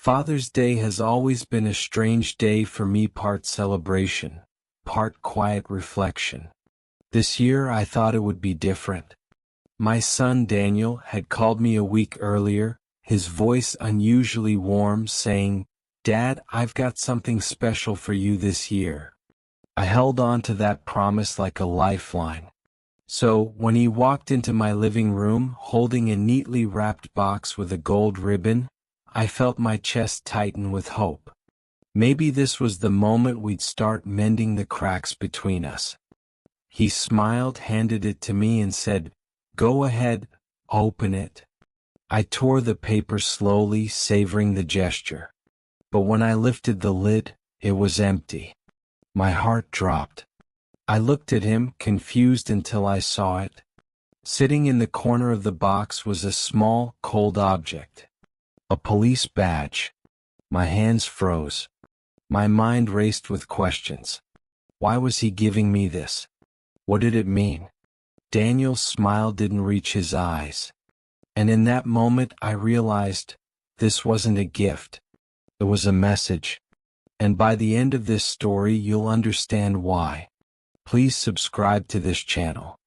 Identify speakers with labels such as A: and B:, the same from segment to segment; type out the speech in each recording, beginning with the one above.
A: Father's Day has always been a strange day for me, part celebration, part quiet reflection. This year I thought it would be different. My son Daniel had called me a week earlier, his voice unusually warm, saying, "Dad, I've got something special for you this year." I held on to that promise like a lifeline. So, when he walked into my living room holding a neatly wrapped box with a gold ribbon, I felt my chest tighten with hope. Maybe this was the moment we'd start mending the cracks between us. He smiled, handed it to me and said, "Go ahead, open it." I tore the paper slowly, savoring the gesture. But when I lifted the lid, it was empty. My heart dropped. I looked at him, confused until I saw it. Sitting in the corner of the box was a small, cold object. A police badge. My hands froze. My mind raced with questions. Why was he giving me this? What did it mean? Daniel's smile didn't reach his eyes. And in that moment I realized this wasn't a gift. It was a message. And by the end of this story you'll understand why. Please subscribe to this channel.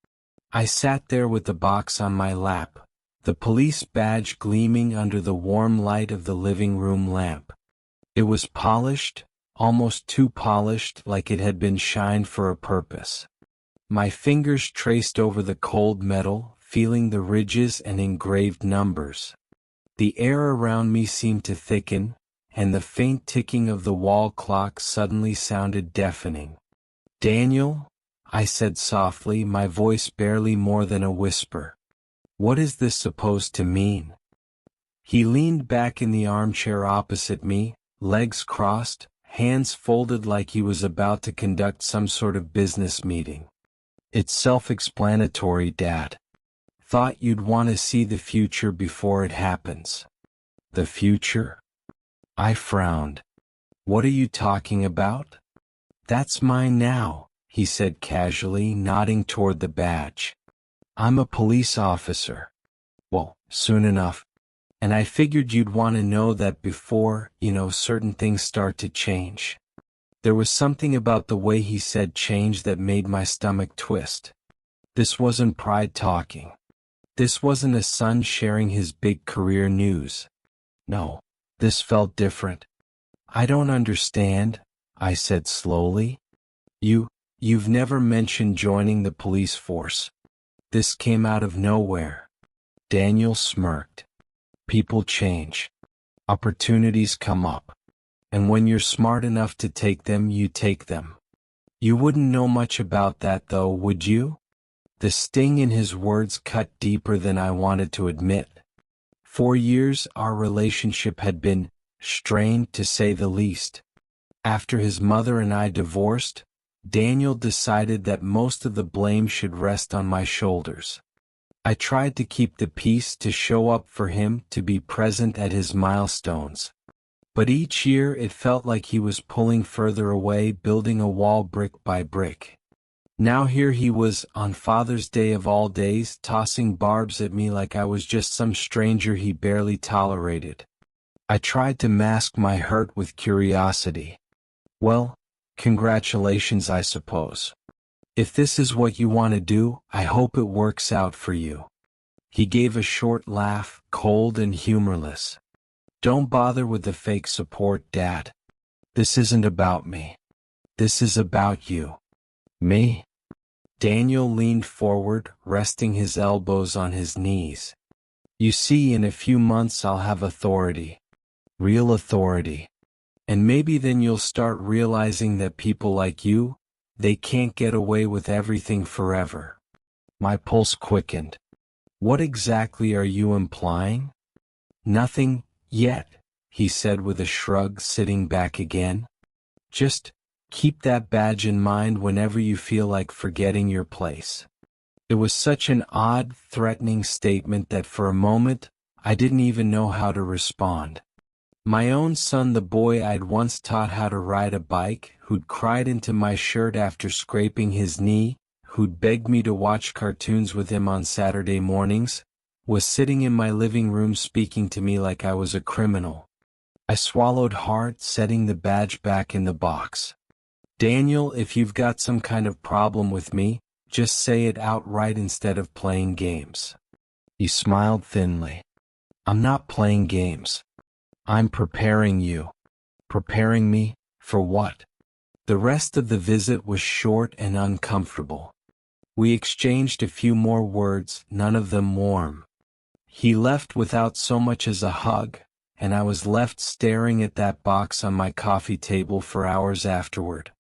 A: I sat there with the box on my lap, the police badge gleaming under the warm light of the living room lamp. It was polished, almost too polished, like it had been shined for a purpose. My fingers traced over the cold metal, feeling the ridges and engraved numbers. The air around me seemed to thicken, and the faint ticking of the wall clock suddenly sounded deafening. "Daniel," I said softly, my voice barely more than a whisper. "What is this supposed to mean?" He leaned back in the armchair opposite me, legs crossed, hands folded like he was about to conduct some sort of business meeting. "It's self-explanatory, Dad. Thought you'd want to see the future before it happens." "The future?" I frowned. "What are you talking about?" "That's mine now," he said casually, nodding toward the badge. "I'm a police officer." "Well, soon enough. And I figured you'd want to know that before, certain things start to change." There was something about the way he said change that made my stomach twist. This wasn't pride talking. This wasn't a son sharing his big career news. No, this felt different. "I don't understand," I said slowly. You've never mentioned joining the police force. This came out of nowhere." Daniel smirked. "People change. Opportunities come up. And when you're smart enough to take them, you take them. You wouldn't know much about that though, would you?" The sting in his words cut deeper than I wanted to admit. For years our relationship had been strained, to say the least. After his mother and I divorced, Daniel decided that most of the blame should rest on my shoulders. I tried to keep the peace, to show up for him, to be present at his milestones. But each year it felt like he was pulling further away, building a wall brick by brick. Now here he was, on Father's Day of all days, tossing barbs at me like I was just some stranger he barely tolerated. I tried to mask my hurt with curiosity. "Well, congratulations, I suppose. If this is what you want to do, I hope it works out for you." He gave a short laugh, cold and humorless. "Don't bother with the fake support, Dad. This isn't about me. This is about you." "Me?" Daniel leaned forward, resting his elbows on his knees. "You see, in a few months I'll have authority. Real authority. And maybe then you'll start realizing that people like you, they can't get away with everything forever." My pulse quickened. "What exactly are you implying?" "Nothing, yet," he said with a shrug, sitting back again. "Just keep that badge in mind whenever you feel like forgetting your place." It was such an odd, threatening statement that for a moment, I didn't even know how to respond. My own son, the boy I'd once taught how to ride a bike, who'd cried into my shirt after scraping his knee, who'd begged me to watch cartoons with him on Saturday mornings, was sitting in my living room speaking to me like I was a criminal. I swallowed hard, setting the badge back in the box. Daniel, if you've got some kind of problem with me, just say it outright instead of playing games. He smiled thinly. I'm not playing games. I'm preparing you. Preparing me? For what? The rest of the visit was short and uncomfortable. We exchanged a few more words, none of them warm. He left without so much as a hug, and I was left staring at that box on my coffee table for hours afterward.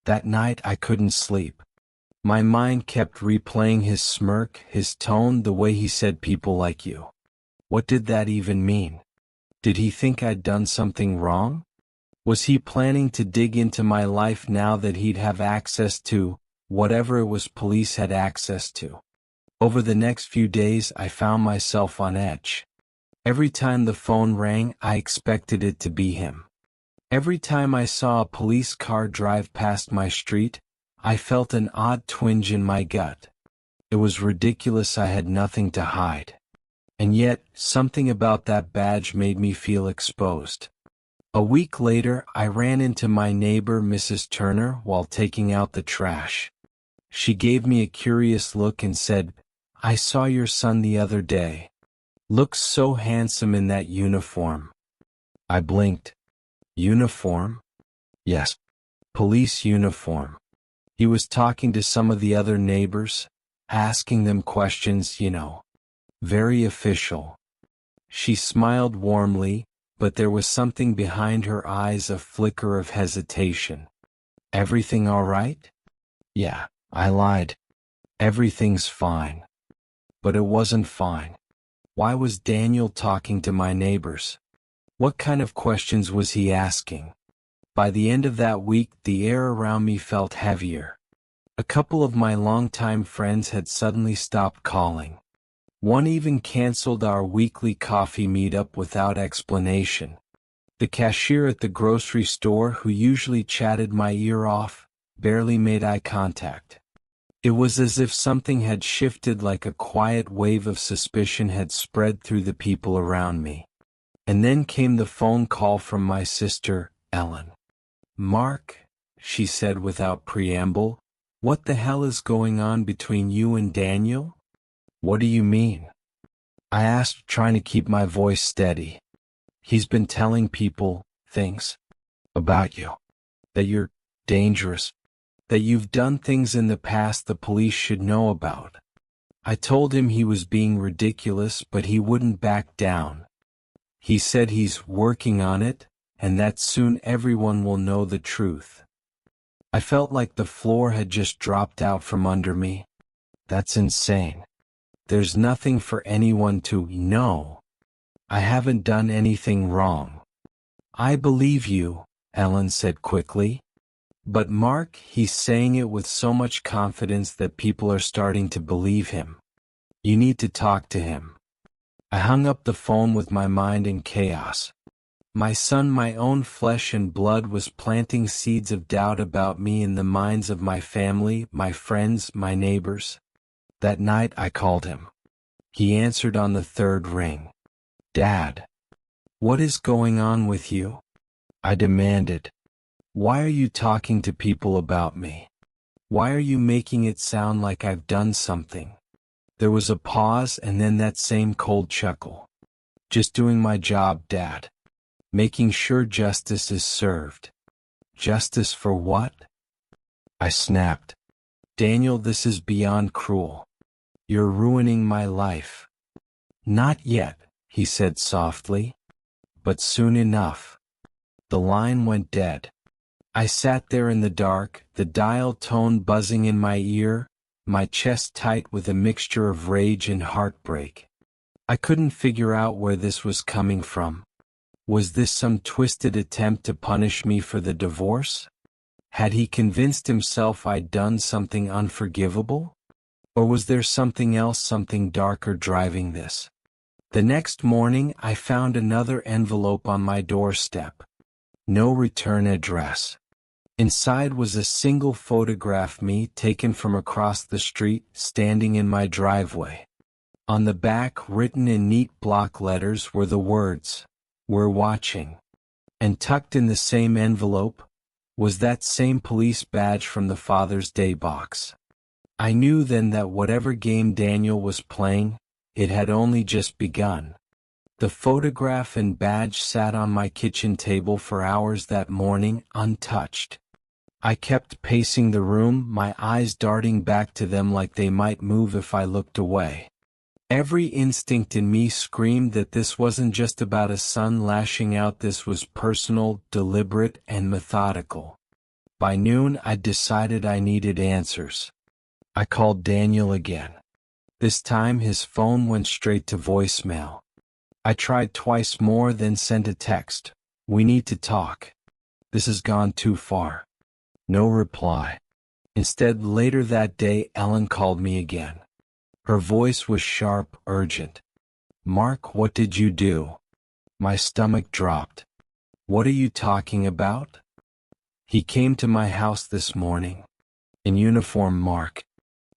A: That night I couldn't sleep. My mind kept replaying his smirk, his tone, the way he said people like you. What did that even mean? Did he think I'd done something wrong? Was he planning to dig into my life now that he'd have access to whatever it was police had access to? Over the next few days I found myself on edge. Every time the phone rang, I expected it to be him. Every time I saw a police car drive past my street, I felt an odd twinge in my gut. It was ridiculous, I had nothing to hide. And yet, something about that badge made me feel exposed. A week later, I ran into my neighbor, Mrs. Turner, while taking out the trash. She gave me a curious look and said, "I saw your son the other day. Looks so handsome in that uniform." I blinked. Uniform? Yes. Police uniform. He was talking to some of the other neighbors, asking them questions, Very official. She smiled warmly, but there was something behind her eyes, a flicker of hesitation. Everything all right? Yeah, I lied. Everything's fine. But it wasn't fine. Why was Daniel talking to my neighbors? What kind of questions was he asking? By the end of that week, the air around me felt heavier. A couple of my longtime friends had suddenly stopped calling. One even canceled our weekly coffee meetup without explanation. The cashier at the grocery store, who usually chatted my ear off, barely made eye contact. It was as if something had shifted, like a quiet wave of suspicion had spread through the people around me. And then came the phone call from my sister, Ellen. "Mark," she said without preamble, "what the hell is going on between you and Daniel?" "What do you mean?" I asked, trying to keep my voice steady. "He's been telling people things about you. That you're dangerous. That you've done things in the past the police should know about." I told him he was being ridiculous, but he wouldn't back down. He said he's working on it, and that soon everyone will know the truth. I felt like the floor had just dropped out from under me. That's insane. There's nothing for anyone to know. I haven't done anything wrong. "I believe you," Ellen said quickly. "But Mark, he's saying it with so much confidence that people are starting to believe him. You need to talk to him." I hung up the phone with my mind in chaos. My son, my own flesh and blood, was planting seeds of doubt about me in the minds of my family, my friends, my neighbors. That night I called him. He answered on the third ring. "Dad, what is going on with you?" I demanded. "Why are you talking to people about me? Why are you making it sound like I've done something?" There was a pause, and then that same cold chuckle. "Just doing my job, Dad. Making sure justice is served." "Justice for what?" I snapped. "Daniel, this is beyond cruel. You're ruining my life." "Not yet," he said softly. "But soon enough." The line went dead. I sat there in the dark, the dial tone buzzing in my ear, my chest tight with a mixture of rage and heartbreak. I couldn't figure out where this was coming from. Was this some twisted attempt to punish me for the divorce? Had he convinced himself I'd done something unforgivable? Or was there something else, something darker driving this? The next morning I found another envelope on my doorstep. No return address. Inside was a single photograph, me taken from across the street, standing in my driveway. On the back, written in neat block letters, were the words, "We're watching." And tucked in the same envelope was that same police badge from the Father's Day box. I knew then that whatever game Daniel was playing, it had only just begun. The photograph and badge sat on my kitchen table for hours that morning, untouched. I kept pacing the room, my eyes darting back to them like they might move if I looked away. Every instinct in me screamed that this wasn't just about a son lashing out, this was personal, deliberate, and methodical. By noon, I'd decided I needed answers. I called Daniel again. This time his phone went straight to voicemail. I tried twice more, then sent a text. "We need to talk. This has gone too far." No reply. Instead, later that day, Ellen called me again. Her voice was sharp, urgent. "Mark, what did you do?" My stomach dropped. "What are you talking about?" "He came to my house this morning. In uniform, Mark.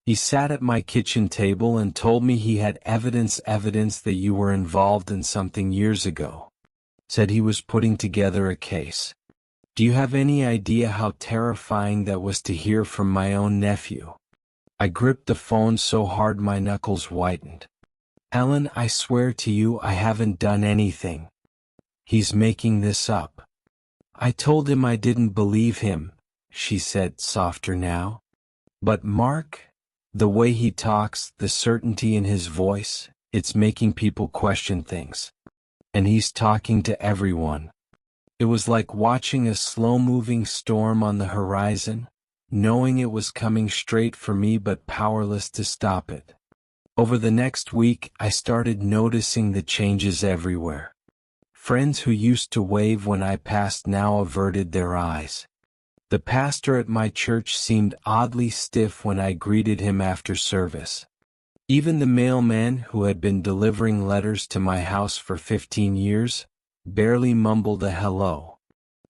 A: He sat at my kitchen table and told me he had evidence that you were involved in something years ago. Said he was putting together a case. Do you have any idea how terrifying that was to hear from my own nephew?" I gripped the phone so hard my knuckles whitened. "Ellen, I swear to you I haven't done anything. He's making this up." I told him I didn't believe him, she said, softer now. "But Mark, the way he talks, the certainty in his voice, it's making people question things. And he's talking to everyone." It was like watching a slow-moving storm on the horizon, knowing it was coming straight for me but powerless to stop it. Over the next week, I started noticing the changes everywhere. Friends who used to wave when I passed now averted their eyes. The pastor at my church seemed oddly stiff when I greeted him after service. Even the mailman who had been delivering letters to my house for 15 years barely mumbled a hello.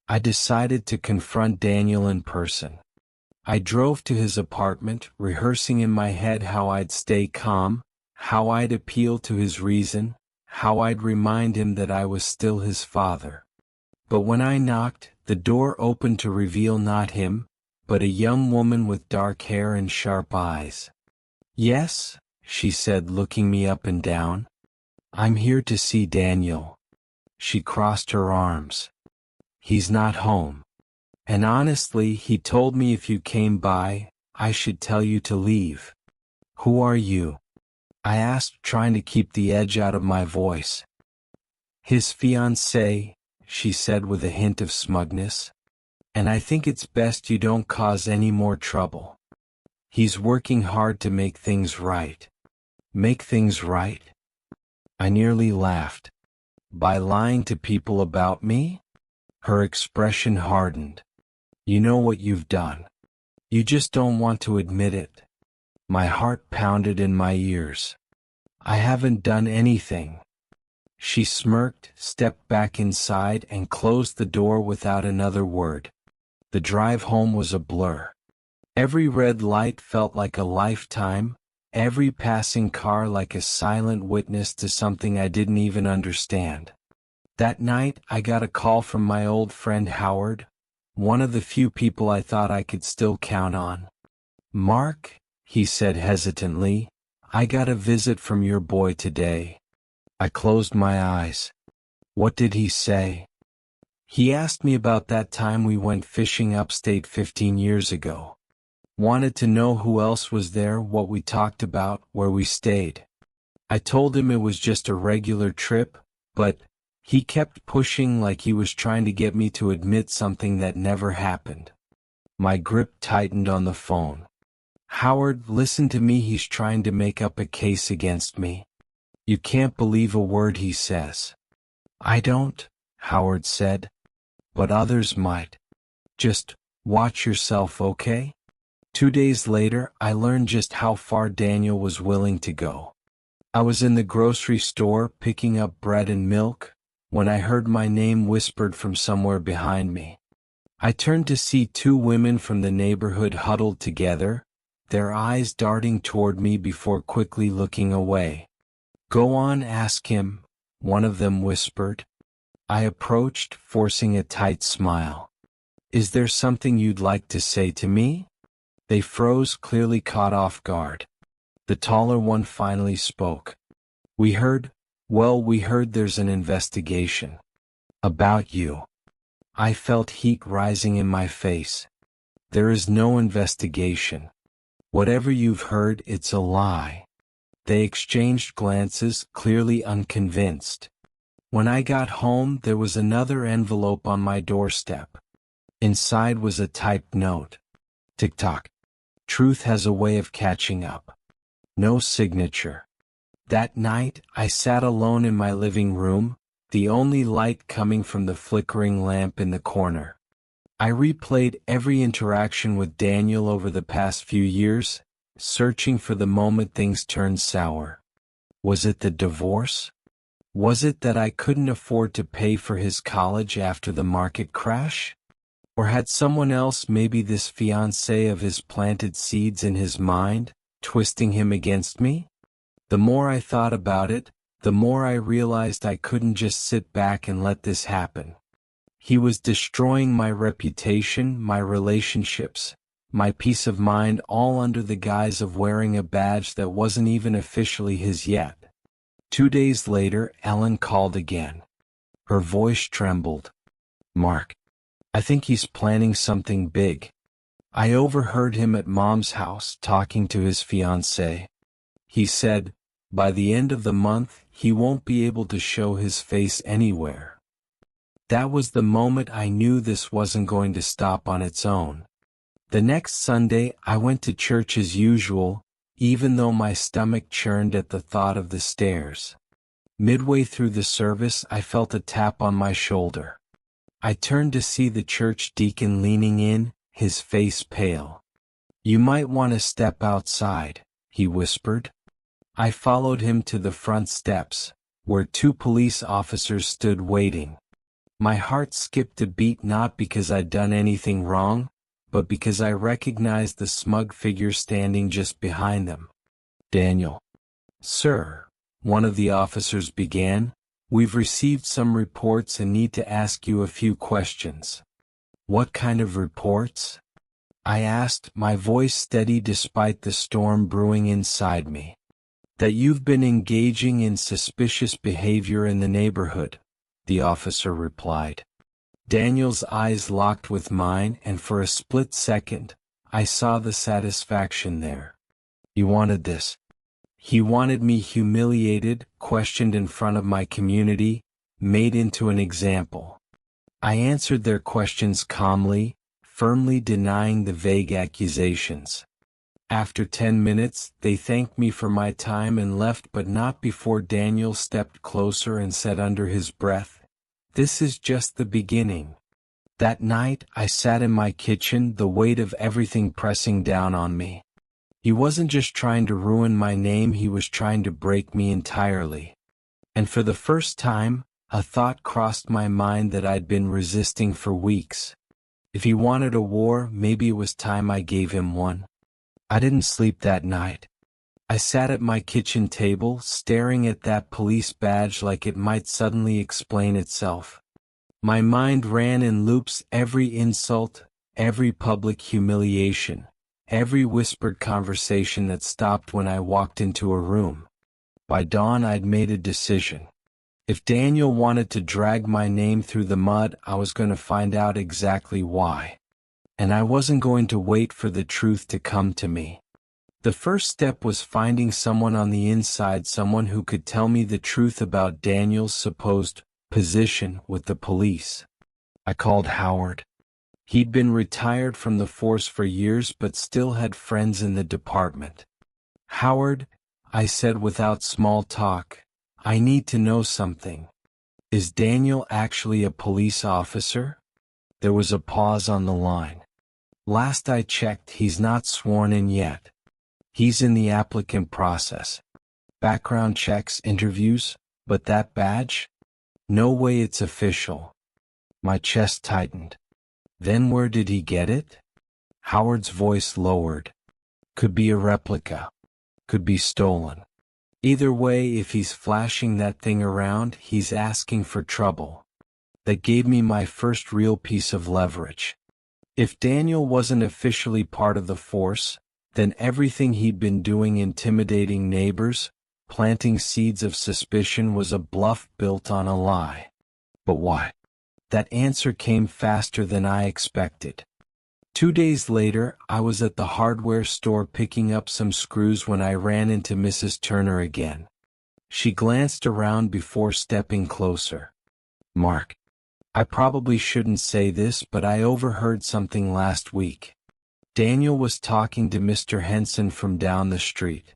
A: I decided to confront Daniel in person. I drove to his apartment, rehearsing in my head how I'd stay calm, how I'd appeal to his reason, how I'd remind him that I was still his father. But when I knocked, the door opened to reveal not him, but a young woman with dark hair and sharp eyes. "Yes," she said, looking me up and down. "I'm here to see Daniel." She crossed her arms. "He's not home. And honestly, he told me if you came by, I should tell you to leave." "Who are you?" I asked, trying to keep the edge out of my voice. "His fiancée," she said with a hint of smugness. "And I think it's best you don't cause any more trouble. He's working hard to make things right." "Make things right?" I nearly laughed. "By lying to people about me?" Her expression hardened. "You know what you've done. You just don't want to admit it." My heart pounded in my ears. "I haven't done anything." She smirked, stepped back inside, and closed the door without another word. The drive home was a blur. Every red light felt like a lifetime, every passing car like a silent witness to something I didn't even understand. That night, I got a call from my old friend Howard, one of the few people I thought I could still count on. "Mark," he said hesitantly, "I got a visit from your boy today." I closed my eyes. "What did he say?" "He asked me about that time we went fishing upstate 15 years ago. Wanted to know who else was there, what we talked about, where we stayed. I told him it was just a regular trip, but he kept pushing like he was trying to get me to admit something that never happened." My grip tightened on the phone. "Howard, listen to me, he's trying to make up a case against me. You can't believe a word he says." "I don't," Howard said. "But others might. Just watch yourself, okay?" 2 days later, I learned just how far Daniel was willing to go. I was in the grocery store picking up bread and milk, when I heard my name whispered from somewhere behind me. I turned to see 2 women from the neighborhood huddled together, their eyes darting toward me before quickly looking away. "Go on, ask him," one of them whispered. I approached, forcing a tight smile. Is there something you'd like to say to me? They froze, clearly caught off guard. The taller one finally spoke. We heard there's an investigation. About you. I felt heat rising in my face. There is no investigation. Whatever you've heard, it's a lie. They exchanged glances, clearly unconvinced. When I got home, there was another envelope on my doorstep. Inside was a typed note. Tick-tock. Truth has a way of catching up. No signature. That night, I sat alone in my living room, the only light coming from the flickering lamp in the corner. I replayed every interaction with Daniel over the past few years, searching for the moment things turned sour. Was it the divorce? Was it that I couldn't afford to pay for his college after the market crash? Or had someone else, maybe this fiancé of his, planted seeds in his mind, twisting him against me? The more I thought about it, the more I realized I couldn't just sit back and let this happen. He was destroying my reputation, my relationships, my peace of mind, all under the guise of wearing a badge that wasn't even officially his yet. 2 days later, Ellen called again. Her voice trembled. Mark, I think he's planning something big. I overheard him at Mom's house talking to his fiancée. He said, by the end of the month, he won't be able to show his face anywhere. That was the moment I knew this wasn't going to stop on its own. The next Sunday, I went to church as usual, even though my stomach churned at the thought of the stairs. Midway through the service, I felt a tap on my shoulder. I turned to see the church deacon leaning in, his face pale. You might want to step outside, he whispered. I followed him to the front steps, where 2 police officers stood waiting. My heart skipped a beat, not because I'd done anything wrong, but because I recognized the smug figure standing just behind them. Daniel. Sir, one of the officers began, we've received some reports and need to ask you a few questions. What kind of reports? I asked, my voice steady despite the storm brewing inside me. That you've been engaging in suspicious behavior in the neighborhood, the officer replied. Daniel's eyes locked with mine, and for a split second, I saw the satisfaction there. He wanted this. He wanted me humiliated, questioned in front of my community, made into an example. I answered their questions calmly, firmly denying the vague accusations. After 10 minutes, they thanked me for my time and left, but not before Daniel stepped closer and said under his breath, "This is just the beginning." That night, I sat in my kitchen, the weight of everything pressing down on me. He wasn't just trying to ruin my name, he was trying to break me entirely. And for the first time, a thought crossed my mind that I'd been resisting for weeks. If he wanted a war, maybe it was time I gave him one. I didn't sleep that night. I sat at my kitchen table, staring at that police badge like it might suddenly explain itself. My mind ran in loops, every insult, every public humiliation, every whispered conversation that stopped when I walked into a room. By dawn, I'd made a decision. If Daniel wanted to drag my name through the mud, I was going to find out exactly why. And I wasn't going to wait for the truth to come to me. The first step was finding someone on the inside, someone who could tell me the truth about Daniel's supposed position with the police. I called Howard. He'd been retired from the force for years but still had friends in the department. "Howard," I said without small talk, "I need to know something. Is Daniel actually a police officer?" There was a pause on the line. "Last I checked, he's not sworn in yet. He's in the applicant process. Background checks, interviews, but that badge? No way it's official." My chest tightened. Then where did he get it? Howard's voice lowered. Could be a replica. Could be stolen. Either way, if he's flashing that thing around, he's asking for trouble. that gave me my first real piece of leverage. If Daniel wasn't officially part of the force, then everything he'd been doing, intimidating neighbors, planting seeds of suspicion, was a bluff built on a lie. But why? That answer came faster than I expected. 2 days later, I was at the hardware store picking up some screws when I ran into Mrs. Turner again. She glanced around before stepping closer. "Mark, I probably shouldn't say this, but I overheard something last week." Daniel was talking to Mr. Henson from down the street.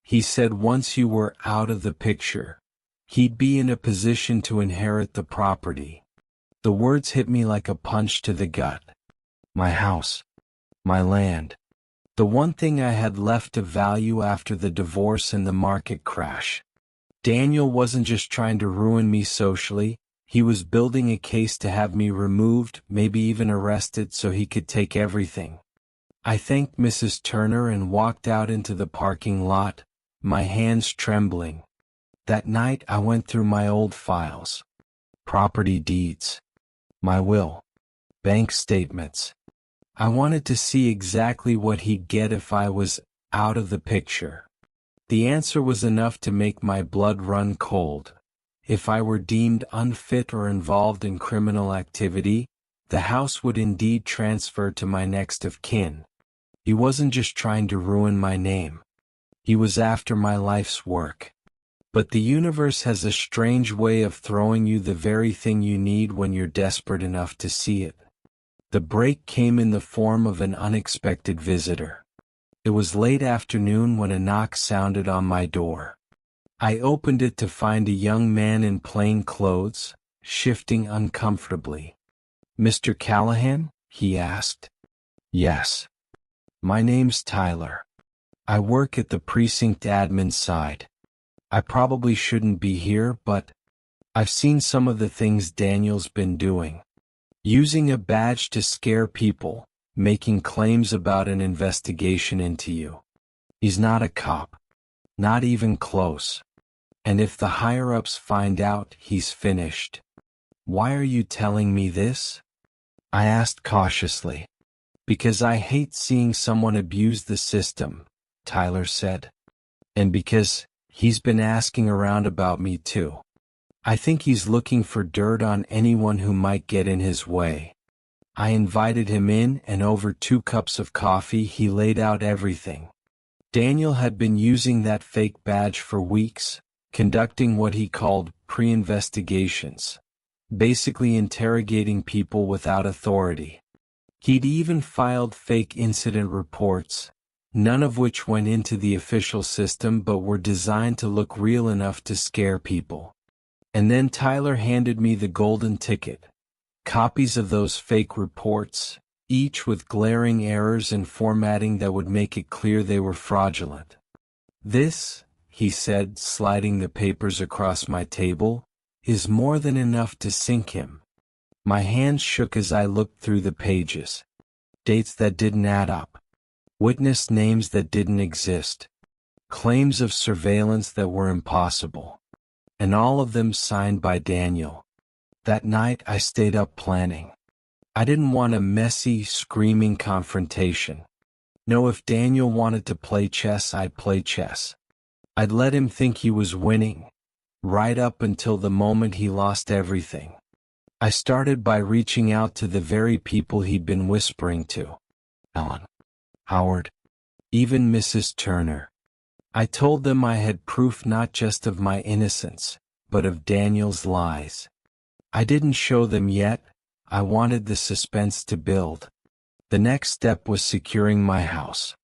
A: "He said once you were out of the picture, he'd be in a position to inherit the property." The words hit me like a punch to the gut. My house. My land. The one thing I had left of value after the divorce and the market crash. Daniel wasn't just trying to ruin me socially, he was building a case to have me removed, maybe even arrested, so he could take everything. I thanked Mrs. Turner and walked out into the parking lot, my hands trembling. That night I went through my old files. Property deeds. My will. Bank statements. I wanted to see exactly what he'd get if I was out of the picture. The answer was enough to make my blood run cold. If I were deemed unfit or involved in criminal activity, the house would indeed transfer to my next of kin. He wasn't just trying to ruin my name. He was after my life's work. But the universe has a strange way of throwing you the very thing you need when you're desperate enough to see it. The break came in the form of an unexpected visitor. It was late afternoon when a knock sounded on my door. I opened it to find a young man in plain clothes, shifting uncomfortably. "Mr. Callahan?" he asked. "Yes. My name's Tyler. I work at the precinct admin side. I probably shouldn't be here, but I've seen some of the things Daniel's been doing. Using a badge to scare people, making claims about an investigation into you. He's not a cop. Not even close. And if the higher-ups find out, he's finished." "Why are you telling me this?" I asked cautiously. "Because I hate seeing someone abuse the system," Tyler said. "And because he's been asking around about me too. I think he's looking for dirt on anyone who might get in his way." I invited him in, and over 2 cups of coffee he laid out everything. Daniel had been using that fake badge for weeks, conducting what he called pre-investigations, basically interrogating people without authority. He'd even filed fake incident reports, none of which went into the official system but were designed to look real enough to scare people. And then Tyler handed me the golden ticket. Copies of those fake reports, each with glaring errors and formatting that would make it clear they were fraudulent. "This," he said, sliding the papers across my table, "is more than enough to sink him." My hands shook as I looked through the pages. Dates that didn't add up. Witness names that didn't exist. Claims of surveillance that were impossible. And all of them signed by Daniel. That night I stayed up planning. I didn't want a messy, screaming confrontation. No, if Daniel wanted to play chess, I'd play chess. I'd let him think he was winning, right up until the moment he lost everything. I started by reaching out to the very people he'd been whispering to. Ellen, Howard, even Mrs. Turner. I told them I had proof not just of my innocence, but of Daniel's lies. I didn't show them yet. I wanted the suspense to build. The next step was securing my house.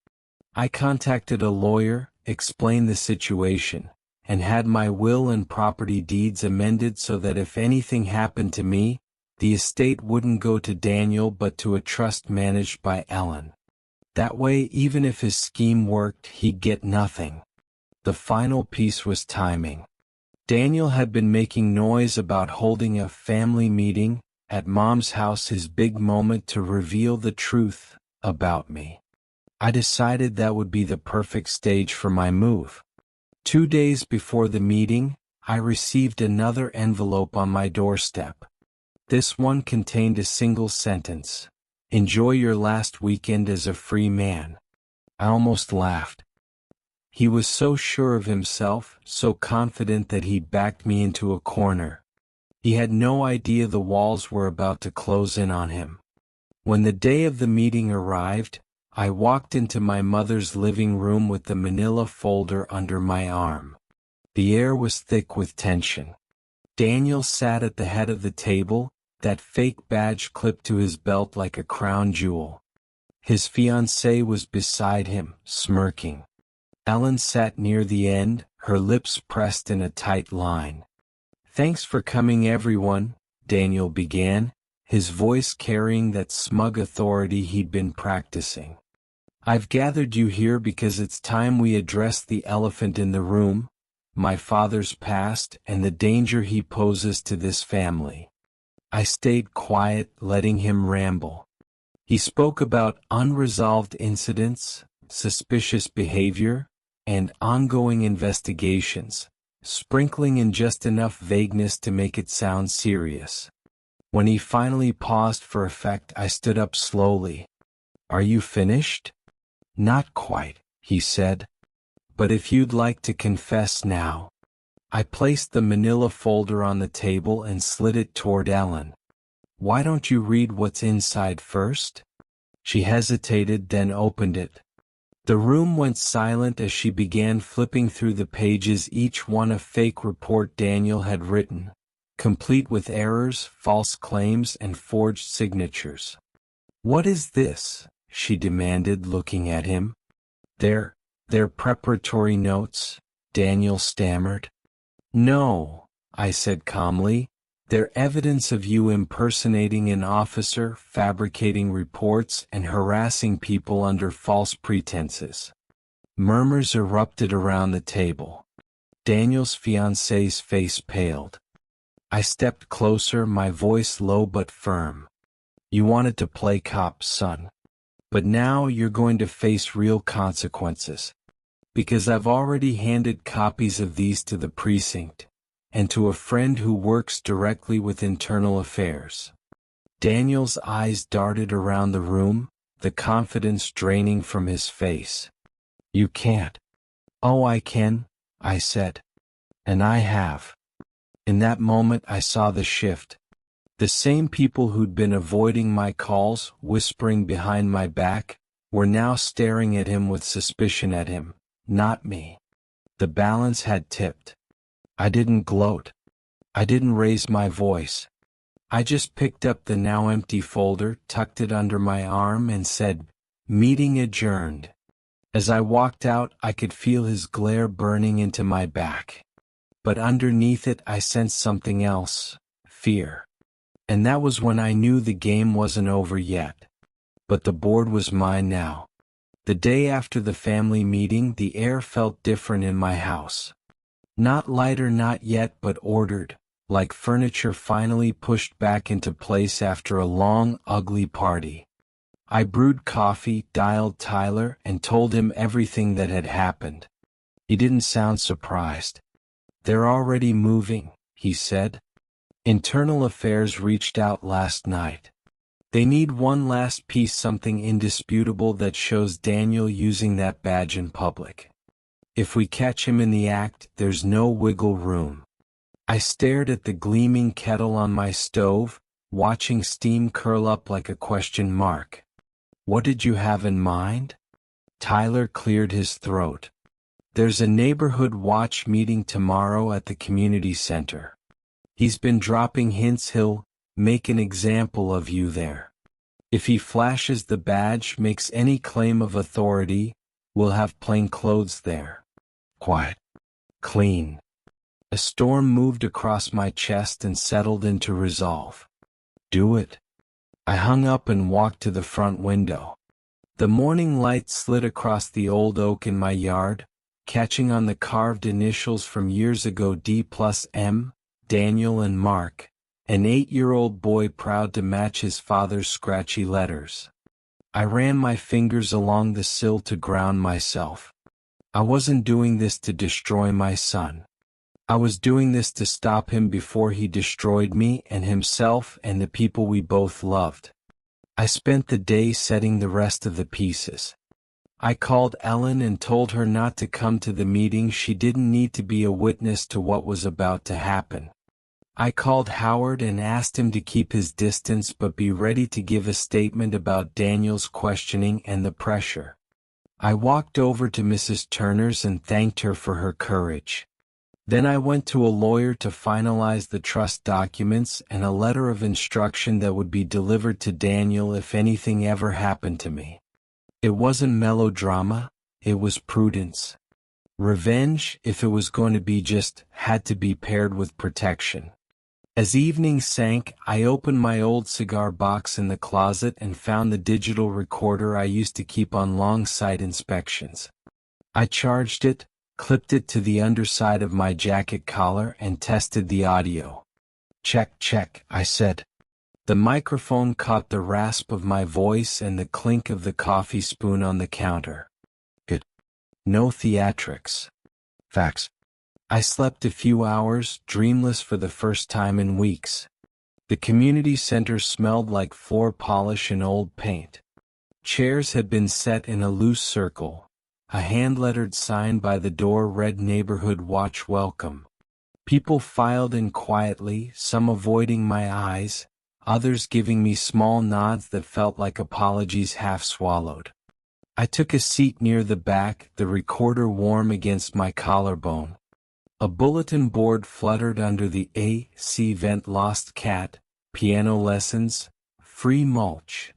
A: I contacted a lawyer, explained the situation, and had my will and property deeds amended so that if anything happened to me, the estate wouldn't go to Daniel but to a trust managed by Ellen. That way, even if his scheme worked, he'd get nothing. The final piece was timing. Daniel had been making noise about holding a family meeting at Mom's house, his big moment to reveal the truth about me. I decided that would be the perfect stage for my move. 2 days before the meeting, I received another envelope on my doorstep. This one contained a single sentence. Enjoy your last weekend as a free man. I almost laughed. He was so sure of himself, so confident that he backed me into a corner. He had no idea the walls were about to close in on him. When the day of the meeting arrived, I walked into my mother's living room with the manila folder under my arm. The air was thick with tension. Daniel sat at the head of the table, that fake badge clipped to his belt like a crown jewel. His fiancée was beside him, smirking. Ellen sat near the end, her lips pressed in a tight line. "Thanks for coming, everyone," Daniel began, his voice carrying that smug authority he'd been practicing. "I've gathered you here because it's time we address the elephant in the room, my father's past and the danger he poses to this family." I stayed quiet, letting him ramble. He spoke about unresolved incidents, suspicious behavior, and ongoing investigations, sprinkling in just enough vagueness to make it sound serious. When he finally paused for effect, I stood up slowly. "Are you finished?" "Not quite," he said. "But if you'd like to confess now." I placed the manila folder on the table and slid it toward Ellen. "Why don't you read what's inside first?" She hesitated, then opened it. The room went silent as she began flipping through the pages, each one a fake report Daniel had written, complete with errors, false claims, and forged signatures. "What is this?" she demanded, looking at him. They're preparatory notes," Daniel stammered. "No," I said calmly, "they're evidence of you impersonating an officer, fabricating reports, and harassing people under false pretenses." Murmurs erupted around the table. Daniel's fiancée's face paled. I stepped closer, my voice low but firm. "You wanted to play cop, son. But now you're going to face real consequences. Because I've already handed copies of these to the precinct, and to a friend who works directly with internal affairs." Daniel's eyes darted around the room, the confidence draining from his face. "You can't." "Oh, I can," I said. "And I have." In that moment I saw the shift. The same people who'd been avoiding my calls, whispering behind my back, were now staring at him with suspicion at him, not me. The balance had tipped. I didn't gloat. I didn't raise my voice. I just picked up the now empty folder, tucked it under my arm, and said, "Meeting adjourned." As I walked out, I could feel his glare burning into my back. But underneath it I sensed something else, fear. And that was when I knew the game wasn't over yet. But the board was mine now. The day after the family meeting, the air felt different in my house. Not lighter, not yet, but ordered, like furniture finally pushed back into place after a long, ugly party. I brewed coffee, dialed Tyler, and told him everything that had happened. He didn't sound surprised. "They're already moving," he said. "Internal Affairs reached out last night. They need one last piece, something indisputable that shows Daniel using that badge in public. If we catch him in the act, there's no wiggle room." I stared at the gleaming kettle on my stove, watching steam curl up like a question mark. "What did you have in mind?" Tyler cleared his throat. "There's a neighborhood watch meeting tomorrow at the community center. He's been dropping hints he'll make an example of you there. If he flashes the badge, makes any claim of authority, we'll have plain clothes there. Quiet. Clean." A storm moved across my chest and settled into resolve. "Do it." I hung up and walked to the front window. The morning light slid across the old oak in my yard, catching on the carved initials from years ago, D+M, Daniel and Mark, an 8-year-old boy proud to match his father's scratchy letters. I ran my fingers along the sill to ground myself. I wasn't doing this to destroy my son. I was doing this to stop him before he destroyed me and himself and the people we both loved. I spent the day setting the rest of the pieces. I called Ellen and told her not to come to the meeting. She didn't need to be a witness to what was about to happen. I called Howard and asked him to keep his distance but be ready to give a statement about Daniel's questioning and the pressure. I walked over to Mrs. Turner's and thanked her for her courage. Then I went to a lawyer to finalize the trust documents and a letter of instruction that would be delivered to Daniel if anything ever happened to me. It wasn't melodrama, it was prudence. Revenge, if it was going to be, just had to be paired with protection. As evening sank, I opened my old cigar box in the closet and found the digital recorder I used to keep on long site inspections. I charged it, clipped it to the underside of my jacket collar and tested the audio. Check, check, I said. The microphone caught the rasp of my voice and the clink of the coffee spoon on the counter. Good. No theatrics. Facts. I slept a few hours, dreamless for the first time in weeks. The community center smelled like floor polish and old paint. Chairs had been set in a loose circle. A hand-lettered sign by the door read "Neighborhood Watch Welcome." People filed in quietly, some avoiding my eyes, others giving me small nods that felt like apologies half swallowed. I took a seat near the back, the recorder warm against my collarbone. A bulletin board fluttered under the AC vent: "Lost cat, piano lessons, free mulch."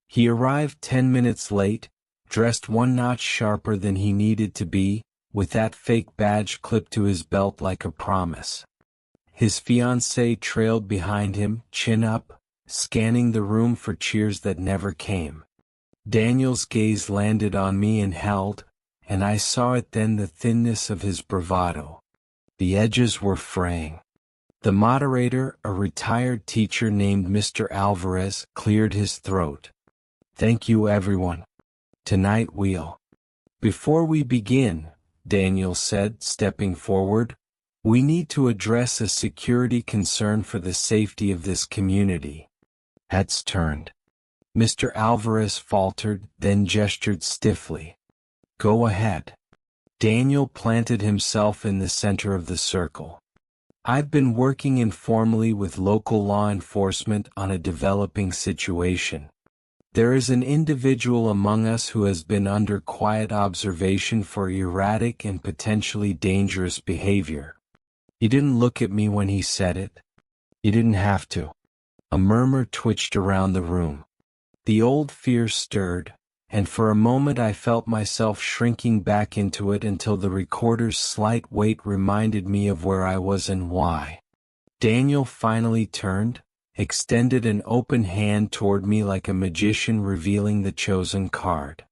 A: He arrived 10 minutes late, dressed one notch sharper than he needed to be, with that fake badge clipped to his belt like a promise. His fiancée trailed behind him, chin up, scanning the room for cheers that never came. Daniel's gaze landed on me and held, and I saw it then, the thinness of his bravado. The edges were fraying. The moderator, a retired teacher named Mr. Alvarez, cleared his throat. "Thank you, everyone. Tonight we'll..." "Before we begin," Daniel said, stepping forward, "we need to address a security concern for the safety of this community." Heads turned. Mr. Alvarez faltered, then gestured stiffly. "Go ahead." Daniel planted himself in the center of the circle. "I've been working informally with local law enforcement on a developing situation. There is an individual among us who has been under quiet observation for erratic and potentially dangerous behavior." He didn't look at me when he said it. You didn't have to. A murmur twitched around the room. The old fear stirred, and for a moment I felt myself shrinking back into it until the recorder's slight weight reminded me of where I was and why. Daniel finally turned, extended an open hand toward me like a magician revealing the chosen card.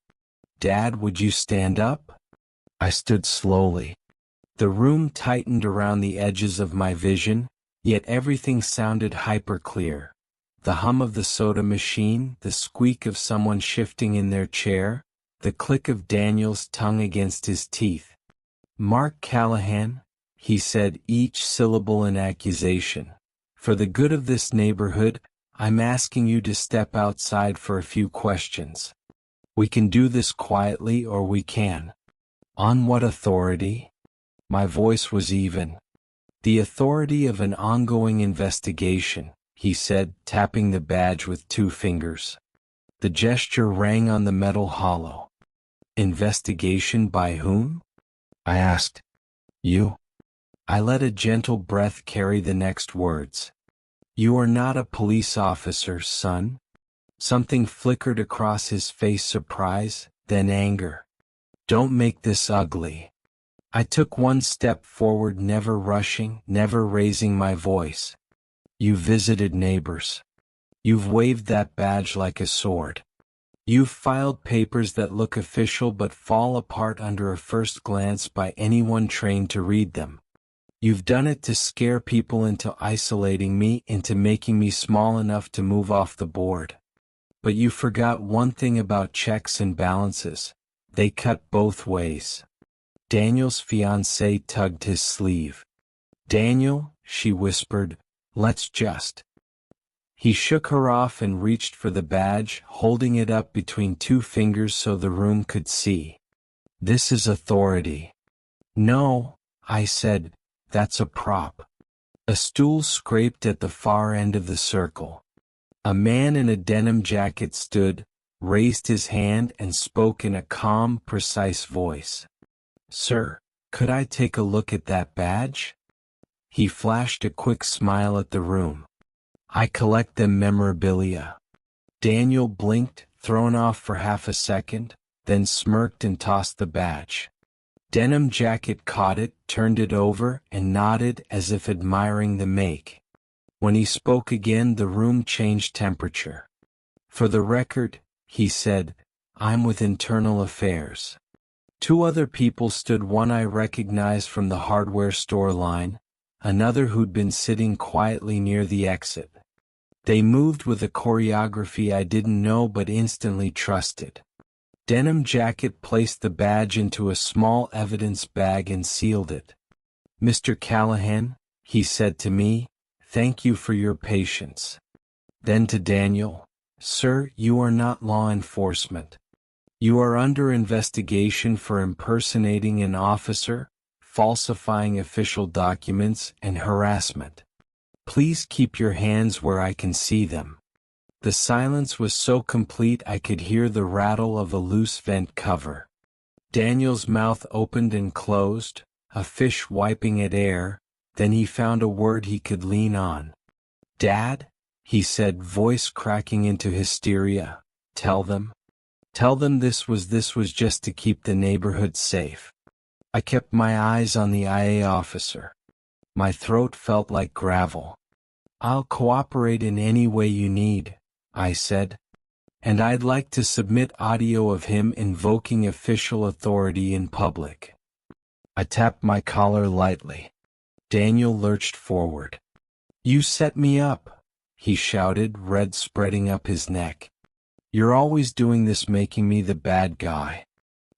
A: "Dad, would you stand up?" I stood slowly. The room tightened around the edges of my vision, yet everything sounded hyper-clear. The hum of the soda machine, the squeak of someone shifting in their chair, the click of Daniel's tongue against his teeth. "Mark Callahan," he said, each syllable an accusation. "For the good of this neighborhood, I'm asking you to step outside for a few questions. We can do this quietly or we can." "On what authority?" My voice was even. "The authority of an ongoing investigation," he said, tapping the badge with 2 fingers. The gesture rang on the metal hollow. "Investigation by whom?" I asked. "You." I let a gentle breath carry the next words. "You are not a police officer, son." Something flickered across his face: surprise, then anger. "Don't make this ugly." I took one step forward, never rushing, never raising my voice. "You visited neighbors. You've waved that badge like a sword. You've filed papers that look official but fall apart under a first glance by anyone trained to read them. You've done it to scare people into isolating me, into making me small enough to move off the board. But you forgot one thing about checks and balances. They cut both ways." Daniel's fiancée tugged his sleeve. Daniel, she whispered, let's just. He shook her off and reached for the badge, holding it up between two fingers so the room could see. This is authority. No, I said, that's a prop. A stool scraped at the far end of the circle. A man in a denim jacket stood, raised his hand and spoke in a calm, precise voice. Sir, could I take a look at that badge? He flashed a quick smile at the room. I collect them memorabilia. Daniel blinked, thrown off for half a second, then smirked and tossed the badge. Denim jacket caught it, turned it over, and nodded as if admiring the make. When he spoke again, the room changed temperature. For the record, he said, I'm with Internal Affairs. Two other people stood, one I recognized from the hardware store line, another who'd been sitting quietly near the exit. They moved with a choreography I didn't know but instantly trusted. Denim jacket placed the badge into a small evidence bag and sealed it. Mr. Callahan, he said to me, thank you for your patience. Then to Daniel, sir, you are not law enforcement. You are under investigation for impersonating an officer, falsifying official documents, and harassment. Please keep your hands where I can see them. The silence was so complete I could hear the rattle of a loose vent cover. Daniel's mouth opened and closed, a fish wiping at air, then he found a word he could lean on. Dad, he said, voice cracking into hysteria, tell them this was just to keep the neighborhood safe. I kept my eyes on the IA officer. My throat felt like gravel. I'll cooperate in any way you need, I said. And I'd like to submit audio of him invoking official authority in public. I tapped my collar lightly. Daniel lurched forward. You set me up, he shouted, red spreading up his neck. You're always doing this, making me the bad guy.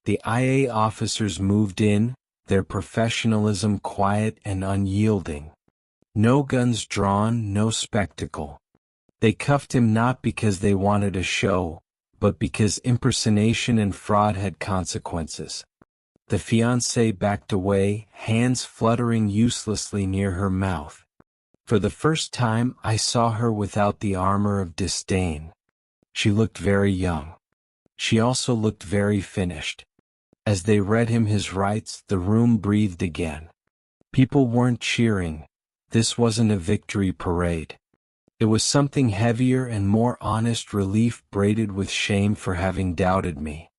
A: The IA officers moved in, their professionalism quiet and unyielding. No guns drawn, no spectacle. They cuffed him not because they wanted a show, but because impersonation and fraud had consequences. The fiancée backed away, hands fluttering uselessly near her mouth. For the first time I saw her without the armor of disdain. She looked very young. She also looked very finished. As they read him his rights, the room breathed again. People weren't cheering. This wasn't a victory parade. It was something heavier and more honest, relief braided with shame for having doubted me.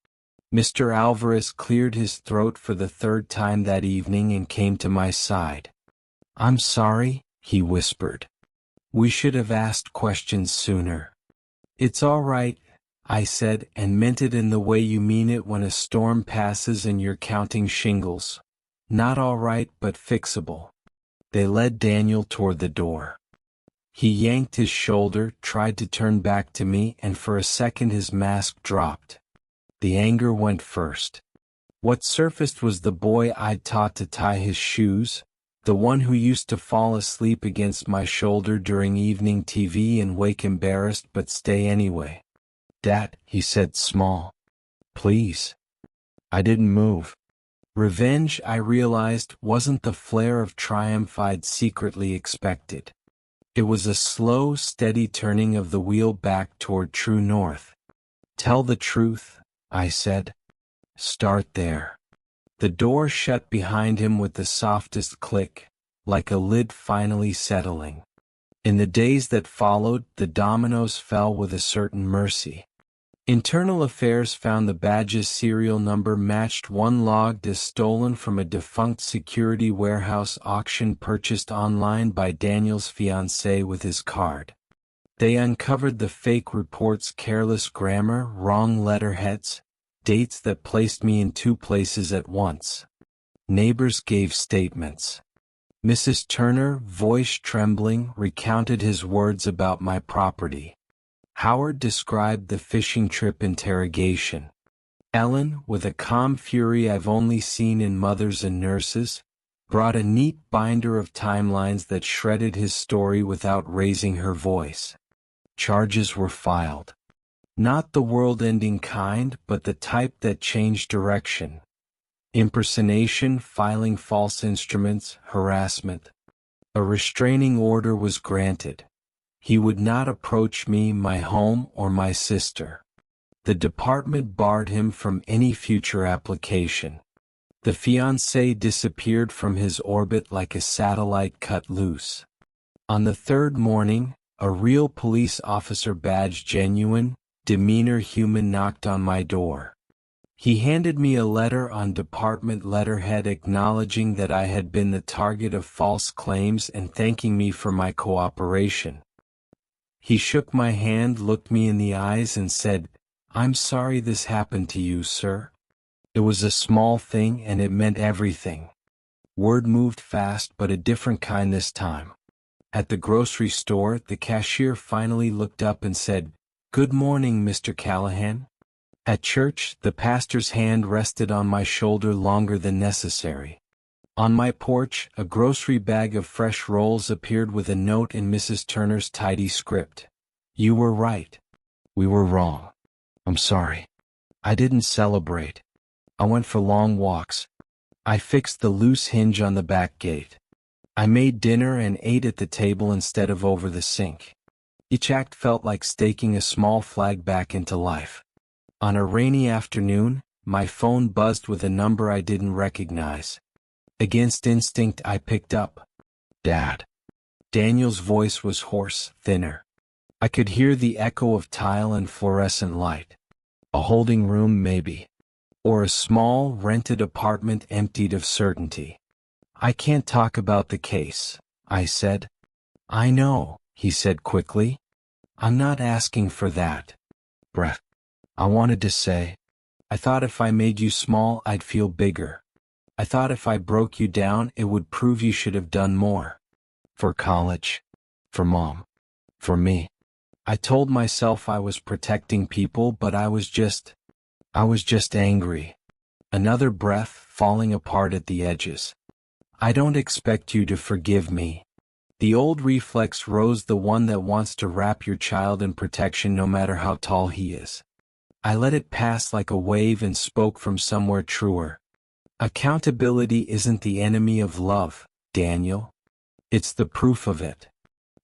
A: Mr. Alvarez cleared his throat for the third time that evening and came to my side. I'm sorry, he whispered. We should have asked questions sooner. It's all right, I said, and meant it in the way you mean it when a storm passes and you're counting shingles. Not all right, but fixable. They led Daniel toward the door. He yanked his shoulder, tried to turn back to me, and for a second his mask dropped. The anger went first. What surfaced was the boy I'd taught to tie his shoes, the one who used to fall asleep against my shoulder during evening TV and wake embarrassed but stay anyway. Dad, he said, small. Please. I didn't move. Revenge, I realized, wasn't the flare of triumph I'd secretly expected. It was a slow, steady turning of the wheel back toward true north. Tell the truth, I said. Start there. The door shut behind him with the softest click, like a lid finally settling. In the days that followed, the dominoes fell with a certain mercy. Internal Affairs found the badge's serial number matched one logged as stolen from a defunct security warehouse auction purchased online by Daniel's fiancée with his card. They uncovered the fake report's careless grammar, wrong letterheads, dates that placed me in two places at once. Neighbors gave statements. Mrs. Turner, voice trembling, recounted his words about my property. Howard described the fishing trip interrogation. Ellen, with a calm fury I've only seen in mothers and nurses, brought a neat binder of timelines that shredded his story without raising her voice. Charges were filed. Not the world-ending kind, but the type that changed direction. Impersonation, filing false instruments, harassment. A restraining order was granted. He would not approach me, my home, or my sister. The department barred him from any future application. The fiancé disappeared from his orbit like a satellite cut loose. On the third morning, a real police officer badge, genuine, demeanor human, knocked on my door. He handed me a letter on department letterhead acknowledging that I had been the target of false claims and thanking me for my cooperation. He shook my hand, looked me in the eyes and said, "I'm sorry this happened to you, sir. It was a small thing and it meant everything." Word moved fast, but a different kind this time. At the grocery store, the cashier finally looked up and said, "Good morning, Mr. Callahan." At church, the pastor's hand rested on my shoulder longer than necessary. On my porch, a grocery bag of fresh rolls appeared with a note in Mrs. Turner's tidy script. "You were right. We were wrong. I'm sorry. I didn't celebrate. I went for long walks. I fixed the loose hinge on the back gate. I made dinner and ate at the table instead of over the sink." Each act felt like staking a small flag back into life. On a rainy afternoon, my phone buzzed with a number I didn't recognize. Against instinct, I picked up. "Dad." Daniel's voice was hoarse, thinner. I could hear the echo of tile and fluorescent light. A holding room, maybe. Or a small, rented apartment emptied of certainty. "I can't talk about the case," I said. "I know," he said quickly. "I'm not asking for that. Brett. I wanted to say, I thought if I made you small, I'd feel bigger. I thought if I broke you down, it would prove you should have done more. For college. For Mom. For me. I told myself I was protecting people, but I was just angry." Another breath, falling apart at the edges. "I don't expect you to forgive me." The old reflex rose, the one that wants to wrap your child in protection no matter how tall he is. I let it pass like a wave and spoke from somewhere truer. "Accountability isn't the enemy of love, Daniel. It's the proof of it."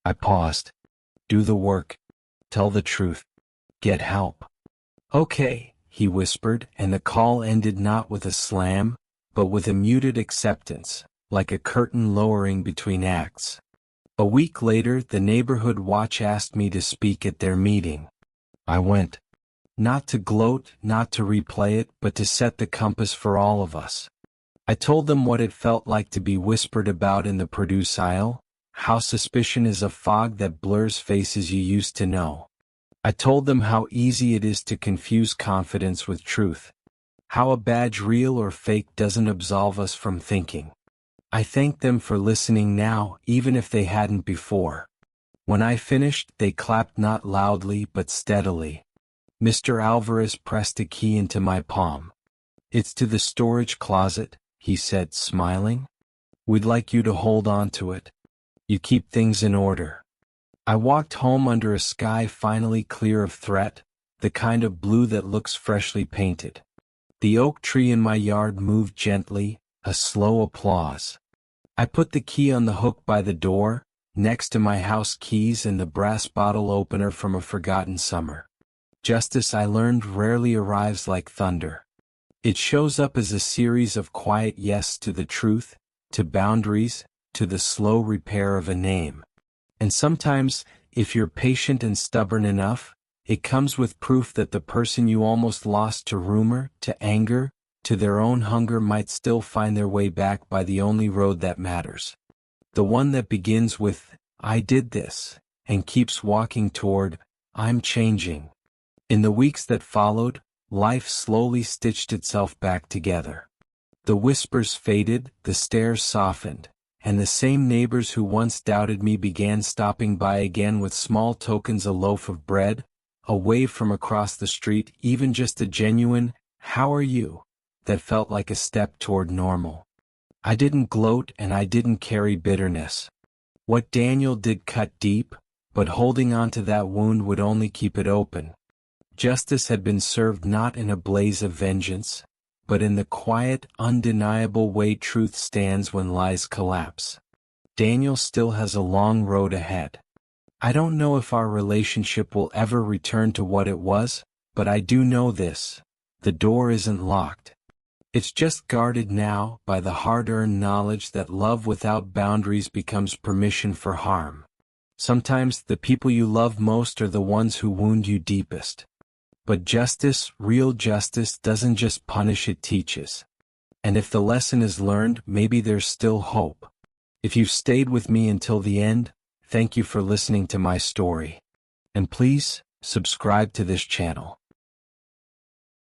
A: I paused. "Do the work. Tell the truth. Get help." "Okay," he whispered, and the call ended not with a slam, but with a muted acceptance, like a curtain lowering between acts. A week later, the neighborhood watch asked me to speak at their meeting. I went. Not to gloat, not to replay it, but to set the compass for all of us. I told them what it felt like to be whispered about in the produce aisle, how suspicion is a fog that blurs faces you used to know. I told them how easy it is to confuse confidence with truth. How a badge, real or fake, doesn't absolve us from thinking. I thanked them for listening now, even if they hadn't before. When I finished, they clapped, not loudly but steadily. Mr. Alvarez pressed a key into my palm. "It's to the storage closet," he said, smiling. "We'd like you to hold on to it. You keep things in order." I walked home under a sky finally clear of threat, the kind of blue that looks freshly painted. The oak tree in my yard moved gently, a slow applause. I put the key on the hook by the door, next to my house keys and the brass bottle opener from a forgotten summer. Justice, I learned, rarely arrives like thunder. It shows up as a series of quiet yes to the truth, to boundaries, to the slow repair of a name. And sometimes, if you're patient and stubborn enough, it comes with proof that the person you almost lost to rumor, to anger, to their own hunger might still find their way back by the only road that matters. The one that begins with, "I did this," and keeps walking toward, "I'm changing." In the weeks that followed, life slowly stitched itself back together. The whispers faded, the stares softened, and the same neighbors who once doubted me began stopping by again with small tokens: a loaf of bread, a wave from across the street, even just a genuine, "How are you?" that felt like a step toward normal. I didn't gloat and I didn't carry bitterness. What Daniel did cut deep, but holding on to that wound would only keep it open. Justice had been served not in a blaze of vengeance, but in the quiet, undeniable way truth stands when lies collapse. Daniel still has a long road ahead. I don't know if our relationship will ever return to what it was, but I do know this: the door isn't locked. It's just guarded now by the hard-earned knowledge that love without boundaries becomes permission for harm. Sometimes the people you love most are the ones who wound you deepest. But justice, real justice, doesn't just punish, it teaches. And if the lesson is learned, maybe there's still hope. If you've stayed with me until the end, thank you for listening to my story. And please, subscribe to this channel.